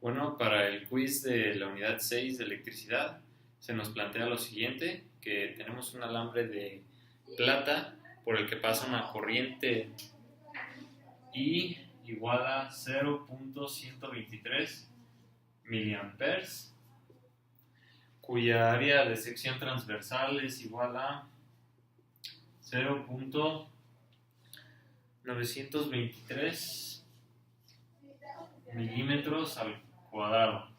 Bueno, para el quiz de la unidad 6 de electricidad se nos plantea lo siguiente, que tenemos un alambre de plata por el que pasa una corriente I igual a 0.123 miliamperes, cuya área de sección transversal es igual a 0.923 milímetros al cuadrado.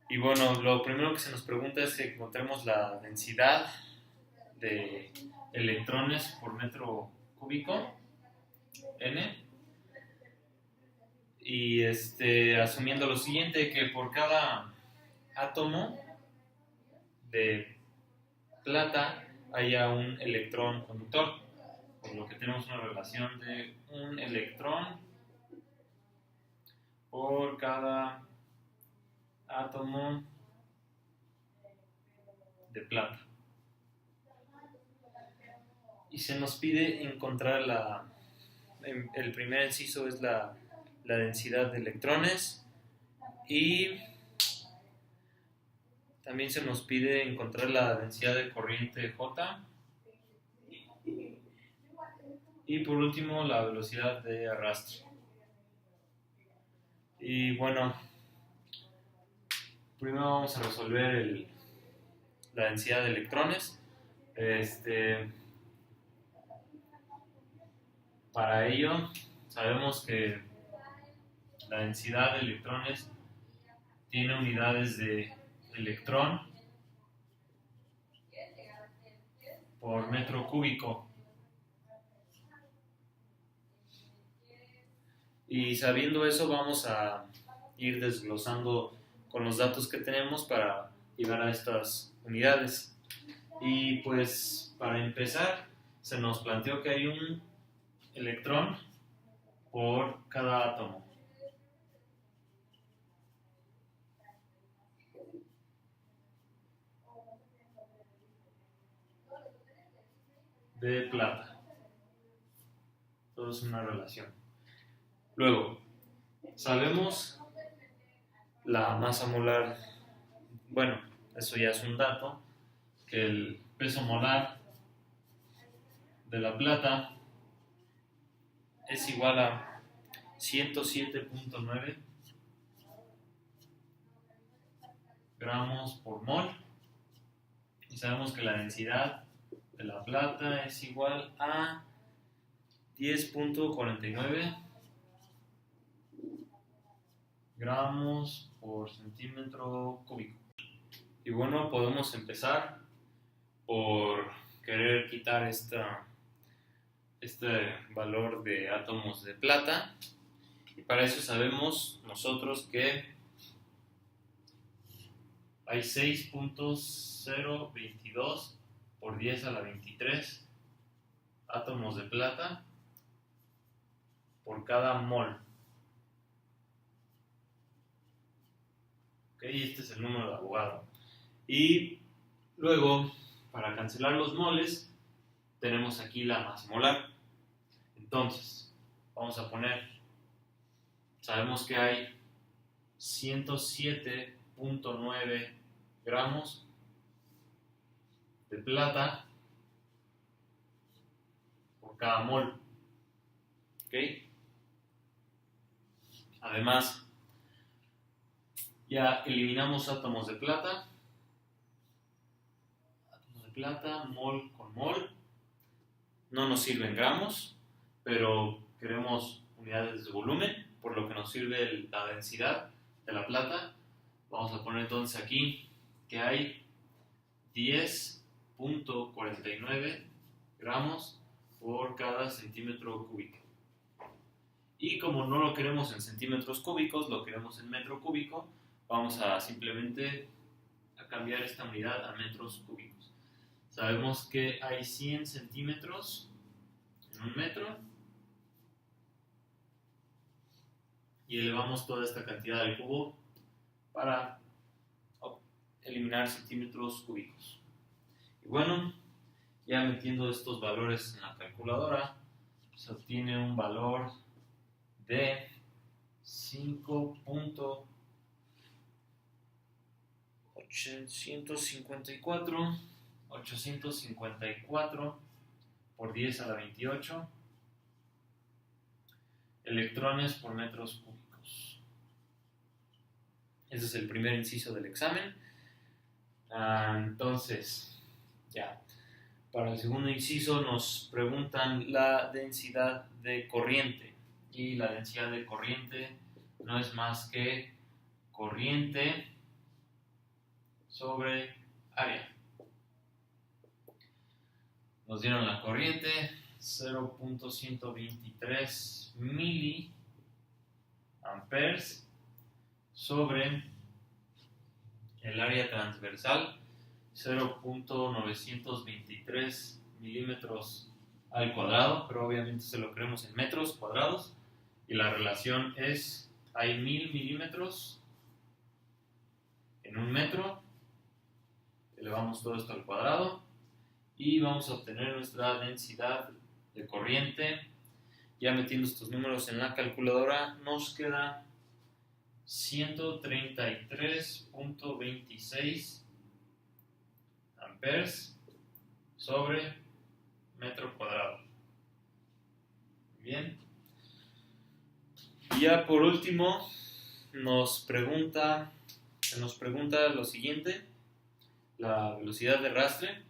Y bueno, lo primero que se nos pregunta es que encontremos la densidad de electrones por metro cúbico, N, y asumiendo lo siguiente, que por cada átomo de plata haya un electrón conductor, por lo que tenemos una relación de un electrón por cada átomo de plata. Y se nos pide encontrar el primer inciso es la densidad de electrones, y también se nos pide encontrar la densidad de corriente J, y por último la velocidad de arrastre. Y bueno, primero vamos a resolver la densidad de electrones. Para ello sabemos que la densidad de electrones tiene unidades de electrón por metro cúbico. Y sabiendo eso, vamos a ir desglosando con los datos que tenemos para llegar a estas unidades. Y pues para empezar, se nos planteó que hay un electrón por cada átomo. De plata. Todo es una relación. Luego, sabemos la masa molar. Bueno, eso ya es un dato, que el peso molar de la plata es igual a 107.9 gramos por mol, y sabemos que la densidad de la plata es igual a 10.49 gramos por centímetro cúbico. Y bueno, podemos empezar por querer quitar este valor de átomos de plata, y para eso sabemos nosotros que hay 6.022 por 10 a la 23 átomos de plata por cada mol. Okay, este es el número de Avogadro. Y luego, para cancelar los moles, tenemos aquí la masa molar. Entonces, vamos a poner, sabemos que hay 107.9 gramos de plata por cada mol. ¿Ok? Además, ya eliminamos átomos de plata. Átomos de plata, mol con mol. No nos sirven gramos, pero queremos unidades de volumen, por lo que nos sirve la densidad de la plata. Vamos a poner entonces aquí que hay 10.49 gramos por cada centímetro cúbico. Y como no lo queremos en centímetros cúbicos, lo queremos en metro cúbico, vamos a simplemente cambiar esta unidad a metros cúbicos. Sabemos que hay 100 centímetros en un metro, y elevamos toda esta cantidad al cubo para eliminar centímetros cúbicos. Y bueno, ya metiendo estos valores en la calculadora, se obtiene un valor de 5.854 por 10 a la 28 electrones por metros cúbicos. Ese es el primer inciso del examen. Entonces, ya. Para el segundo inciso nos preguntan la densidad de corriente. Y la densidad de corriente no es más que corriente sobre área. Nos dieron la corriente, 0.123 miliamperes sobre el área transversal, 0.923 milímetros al cuadrado, pero obviamente se lo queremos en metros cuadrados. Y la relación es, hay 1000 milímetros en un metro, elevamos todo esto al cuadrado y vamos a obtener nuestra densidad de corriente. Ya metiendo estos números en la calculadora nos queda 133.26 amperes sobre metro cuadrado. Bien. Y ya por último se nos pregunta lo siguiente, la velocidad de rastre,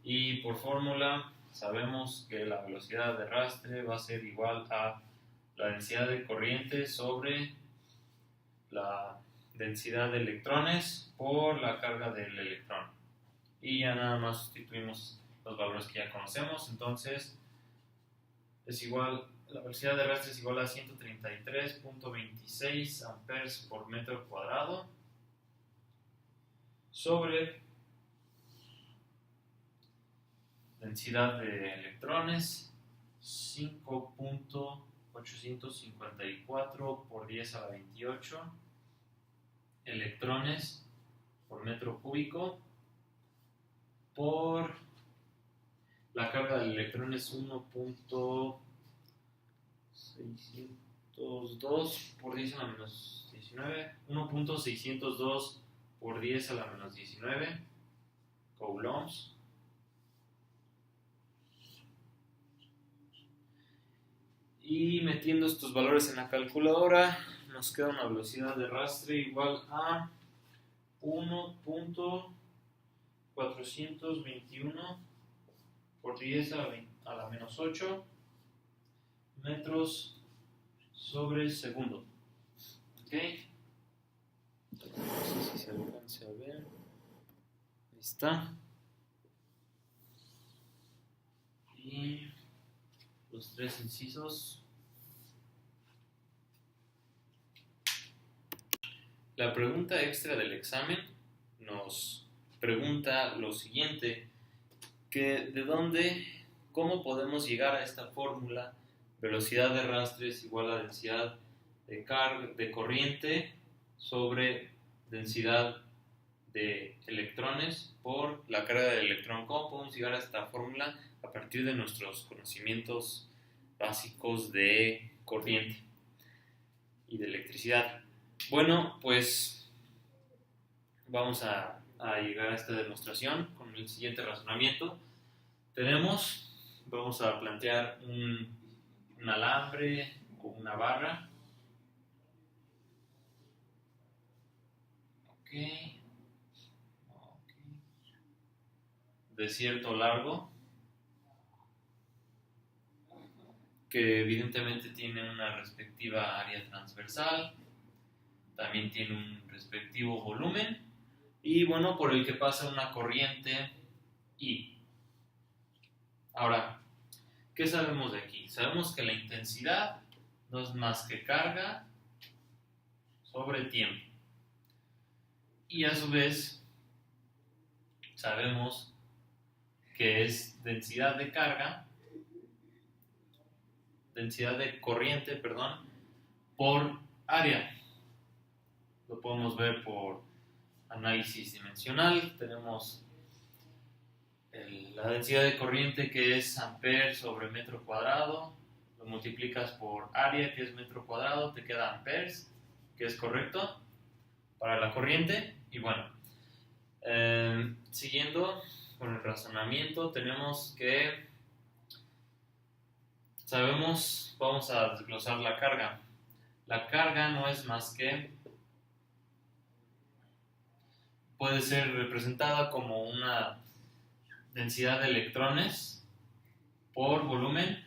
y por fórmula sabemos que la velocidad de rastre va a ser igual a la densidad de corriente sobre la densidad de electrones por la carga del electrón. Y ya nada más sustituimos los valores que ya conocemos. Entonces es igual, la velocidad de rastre es igual a 133.26 amperes por metro cuadrado sobre densidad de electrones, 5.854 por 10 a la 28 electrones por metro cúbico, por la carga del electrón es 1.602 por 10 a la menos 19, 1.602 por 10 a la menos 19 coulombs. Y metiendo estos valores en la calculadora nos queda una velocidad de rastre igual a 1.421 por 10 a la menos 8 metros sobre segundo. ¿Ok? No sé si se alcance a ver. Ahí está. Y los tres incisos. La pregunta extra del examen nos pregunta lo siguiente, que cómo podemos llegar a esta fórmula, velocidad de rastre es igual a densidad de corriente sobre densidad de electrones por la carga del electrón. ¿Cómo podemos llegar a esta fórmula? A partir de nuestros conocimientos básicos de corriente y de electricidad. Bueno, pues vamos a llegar a esta demostración con el siguiente razonamiento. Vamos a plantear un alambre o una barra. De cierto largo, que evidentemente tiene una respectiva área transversal, también tiene un respectivo volumen y bueno, por el que pasa una corriente I. Ahora, ¿qué sabemos de aquí? Sabemos que la intensidad no es más que carga sobre tiempo. Y a su vez, sabemos que es densidad de corriente, por área. Lo podemos ver por análisis dimensional. Tenemos la densidad de corriente que es amperes sobre metro cuadrado, lo multiplicas por área, que es metro cuadrado, te queda amperes, que es correcto para la corriente. Y bueno, siguiendo con el razonamiento, tenemos que sabemos, vamos a desglosar la carga. La carga no es más que, puede ser representada como una densidad de electrones por volumen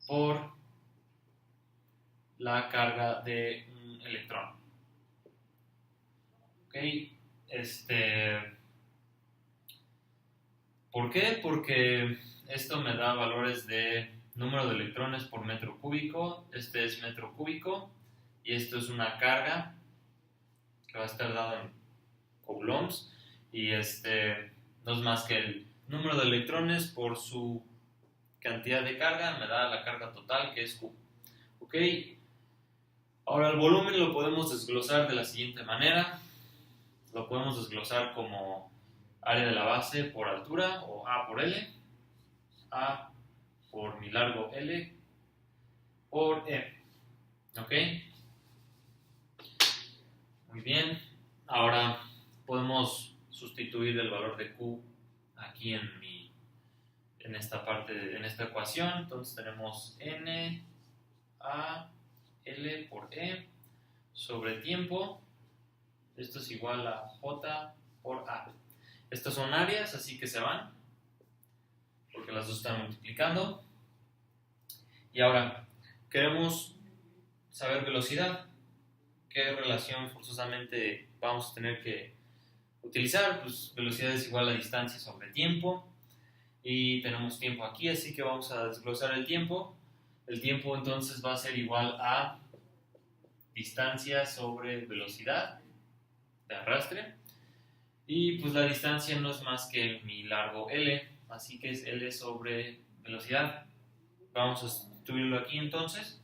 por la carga de un electrón. ¿Ok? ¿Por qué? Porque esto me da valores de número de electrones por metro cúbico. Este es metro cúbico y esto es una carga que va a estar dada en coulombs y no es más que el número de electrones por su cantidad de carga me da la carga total, que es Q. ¿Ok? Ahora el volumen lo podemos desglosar de la siguiente manera. Lo podemos desglosar como área de la base por altura, o A por L. A por mi largo L por E. ¿Ok? Muy bien. Ahora podemos sustituir el valor de Q aquí en esta parte, en esta ecuación. Entonces tenemos N A L por E sobre tiempo. Esto es igual a J por A. Estas son áreas, así que se van, porque las dos están multiplicando. Y ahora, queremos saber velocidad. ¿Qué relación forzosamente vamos a tener que utilizar? Pues velocidad es igual a distancia sobre tiempo. Y tenemos tiempo aquí, así que vamos a desglosar el tiempo. El tiempo entonces va a ser igual a distancia sobre velocidad de arrastre. Y pues la distancia no es más que mi largo L, así que es L sobre velocidad. Vamos a sustituirlo aquí entonces.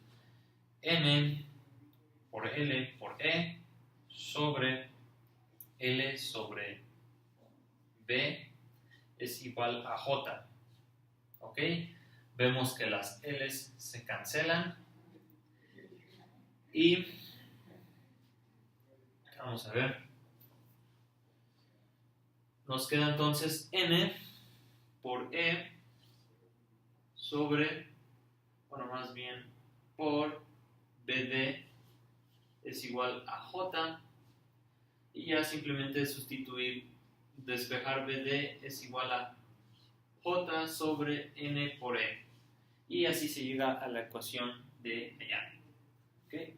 M por L por E sobre L sobre B es igual a J. ¿Ok? Vemos que las L's se cancelan y vamos a ver. Nos queda entonces N por E sobre, bueno, más bien por BD es igual a J y ya simplemente sustituir, despejar BD es igual a J sobre N por E y así se llega a la ecuación de allá. ¿Okay?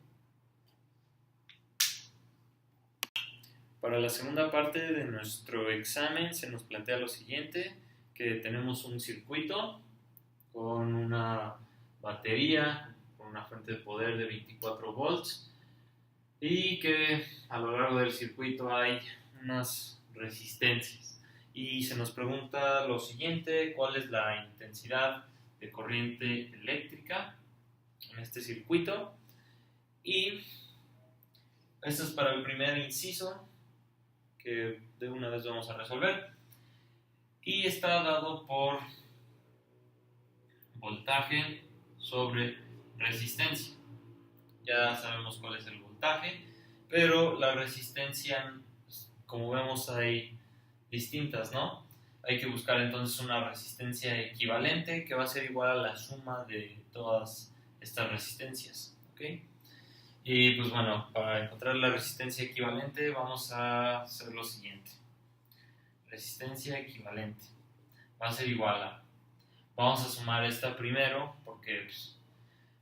Para la segunda parte de nuestro examen se nos plantea lo siguiente, que tenemos un circuito con una batería, con una fuente de poder de 24 volts y que a lo largo del circuito hay unas resistencias. Y se nos pregunta lo siguiente, ¿cuál es la intensidad de corriente eléctrica en este circuito? Y esto es para el primer inciso, que de una vez vamos a resolver. Y está dado por voltaje sobre resistencia. Ya sabemos cuál es el voltaje, pero la resistencia, como vemos, hay distintas, ¿no? Hay que buscar entonces una resistencia equivalente que va a ser igual a la suma de todas estas resistencias, ¿ok? Y pues bueno, para encontrar la resistencia equivalente vamos a hacer lo siguiente. Resistencia equivalente va a ser igual a, vamos a sumar esta primero porque pues,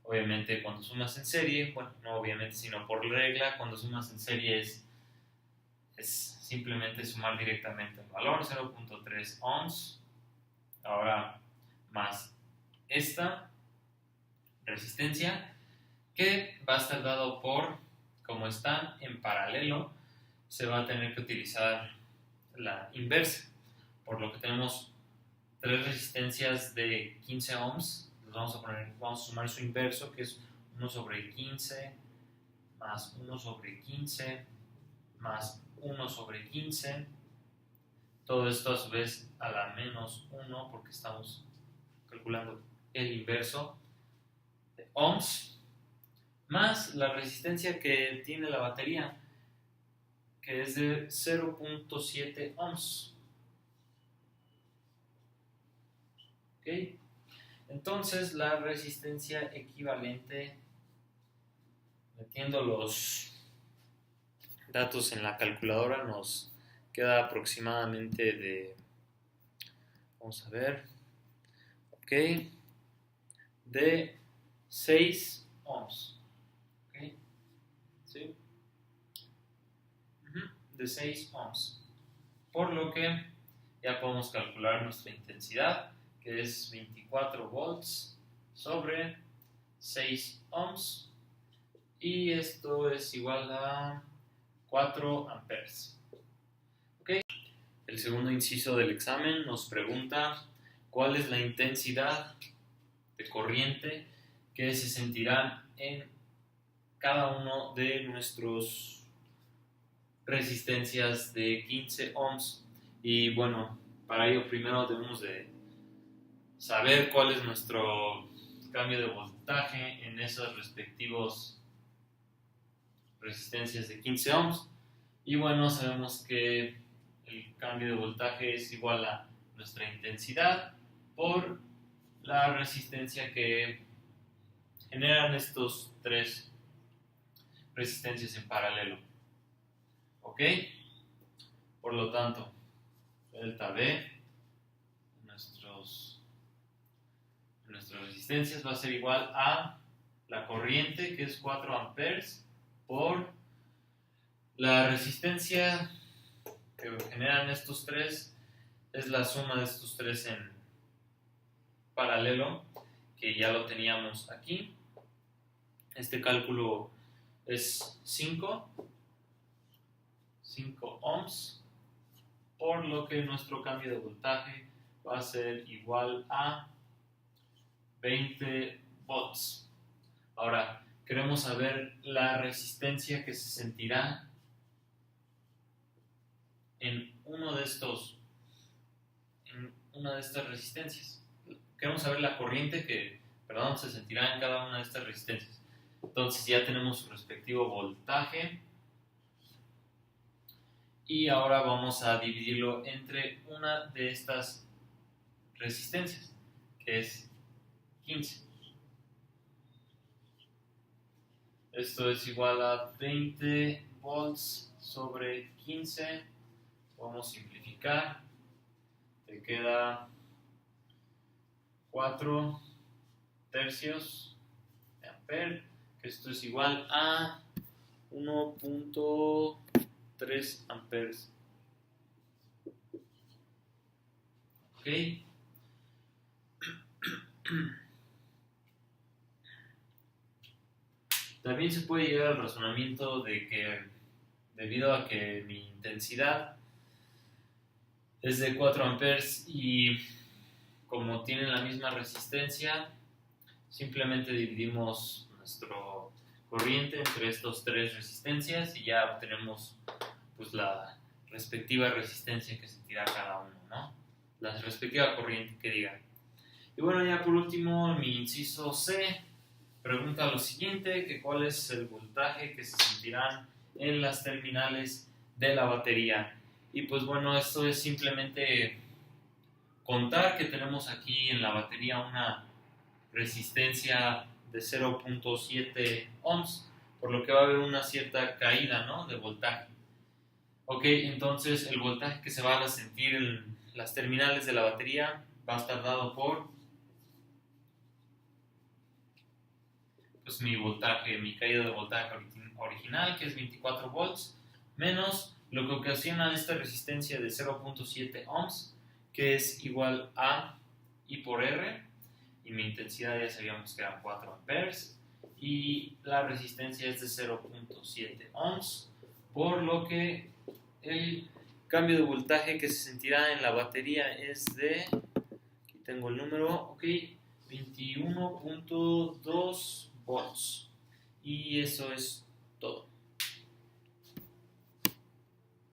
obviamente cuando sumas en serie, bueno, no obviamente sino por regla, cuando sumas en serie es simplemente sumar directamente el valor, 0.3 ohms, ahora más esta resistencia que va a estar dado por, como están en paralelo, se va a tener que utilizar la inversa, por lo que tenemos tres resistencias de 15 ohms, vamos a sumar su inverso, que es 1 sobre 15 más 1 sobre 15 más 1 sobre 15, todo esto a su vez a la menos 1 porque estamos calculando el inverso, ohms más la resistencia que tiene la batería, que es de 0.7 ohms. ¿Ok? Entonces la resistencia equivalente, metiendo los datos en la calculadora, nos queda aproximadamente de, vamos a ver, ok, de 6 ohms. ¿Ok? ¿Sí? De 6 ohms. Por lo que ya podemos calcular nuestra intensidad, que es 24 volts sobre 6 ohms, y esto es igual a 4 amperes. ¿Okay? El segundo inciso del examen nos pregunta cuál es la intensidad de corriente que se sentirá en cada uno de nuestros resistencias de 15 ohms. Y bueno, para ello primero debemos de saber cuál es nuestro cambio de voltaje en esas respectivas resistencias de 15 ohms. Y bueno, sabemos que el cambio de voltaje es igual a nuestra intensidad por la resistencia que generan estos tres resistencias en paralelo. ¿Ok? Por lo tanto, delta V, nuestras resistencias va a ser igual a la corriente, que es 4 amperes, por la resistencia que generan estos tres, es la suma de estos tres en paralelo, que ya lo teníamos aquí. Este cálculo es 5 ohms, por lo que nuestro cambio de voltaje va a ser igual a 20 volts. Ahora, queremos saber la resistencia que se sentirá en una de estas resistencias. Queremos saber la corriente que, se sentirá en cada una de estas resistencias. Entonces ya tenemos su respectivo voltaje. Y ahora vamos a dividirlo entre una de estas resistencias, que es 15. Esto es igual a 20 volts sobre 15. Vamos a simplificar. Te queda 4 tercios de amper, que esto es igual a 1.3 amperes. ¿Ok? También se puede llegar al razonamiento de que debido a que mi intensidad es de 4 amperes y como tienen la misma resistencia, simplemente dividimos nuestra corriente entre estos tres resistencias y ya obtenemos pues la respectiva resistencia que sentirá cada uno, ¿no? La respectiva corriente que diga. Y bueno, ya por último, mi inciso C pregunta lo siguiente, que cuál es el voltaje que se sentirán en las terminales de la batería. Y pues bueno, esto es simplemente contar que tenemos aquí en la batería una resistencia de 0.7 ohms, por lo que va a haber una cierta caída, ¿no?, de voltaje. Ok, entonces el voltaje que se va a sentir en las terminales de la batería va a estar dado por pues mi caída de voltaje original, que es 24 volts, menos lo que ocasiona esta resistencia de 0.7 ohms, que es igual a I por R, y mi intensidad ya sabíamos que eran 4 amperes, y la resistencia es de 0.7 ohms, por lo que el cambio de voltaje que se sentirá en la batería es de, aquí tengo el número, ok, 21.2 volts. Y eso es todo.